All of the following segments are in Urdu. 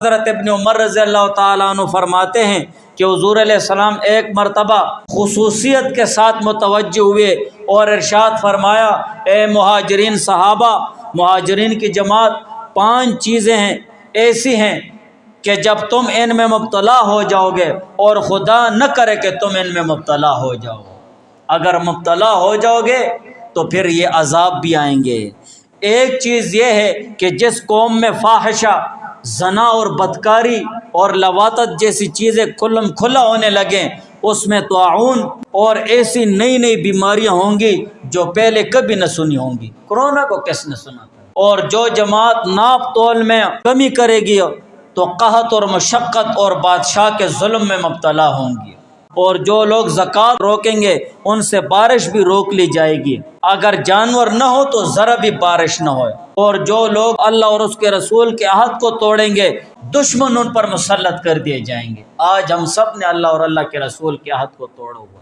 حضرت ابن عمر رضی اللہ تعالیٰ عنہ فرماتے ہیں کہ حضور علیہ السلام ایک مرتبہ خصوصیت کے ساتھ متوجہ ہوئے اور ارشاد فرمایا، اے مہاجرین صحابہ، مہاجرین کی جماعت، 5 چیزیں ہیں ایسی ہیں کہ جب تم ان میں مبتلا ہو جاؤ گے، اور خدا نہ کرے کہ تم ان میں مبتلا ہو جاؤ، اگر مبتلا ہو جاؤ گے تو پھر یہ عذاب بھی آئیں گے۔ ایک چیز یہ ہے کہ جس قوم میں فاحشہ، زنا اور بدکاری اور لواطت جیسی چیزیں کھلا ہونے لگیں، اس میں طاعون اور ایسی نئی نئی بیماریاں ہوں گی جو پہلے کبھی نہ سنی ہوں گی۔ کرونا کو کس نے سنا تھا؟ اور جو جماعت ناپ تول میں کمی کرے گی تو قحط اور مشقت اور بادشاہ کے ظلم میں مبتلا ہوں گی، اور جو لوگ زکوٰۃ روکیں گے ان سے بارش بھی روک لی جائے گی، اگر جانور نہ ہو تو ذرا بھی بارش نہ ہوئے، اور جو لوگ اللہ اور اس کے رسول کے عہد کو توڑیں گے دشمن ان پر مسلط کر دیے جائیں گے۔ آج ہم سب نے اللہ اور اللہ کے رسول کے عہد کو توڑا ہوا،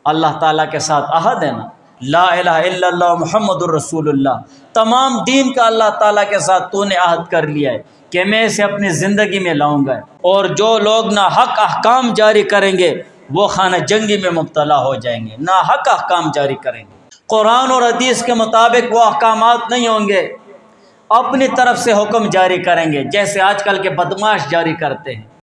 اللہ تعالیٰ کے ساتھ عہد ہے نا، لا الہ الا اللہ محمد الرسول اللہ، تمام دین کا اللہ تعالیٰ کے ساتھ تو نے عہد کر لیا ہے کہ میں اسے اپنی زندگی میں لاؤں گا، اور جو لوگ نہ حق احکام جاری کریں گے وہ خانہ جنگی میں مبتلا ہو جائیں گے۔ نہ حق احکام جاری کریں گے، قرآن اور حدیث کے مطابق وہ احکامات نہیں ہوں گے، اپنی طرف سے حکم جاری کریں گے جیسے آج کل کے بدماش جاری کرتے ہیں۔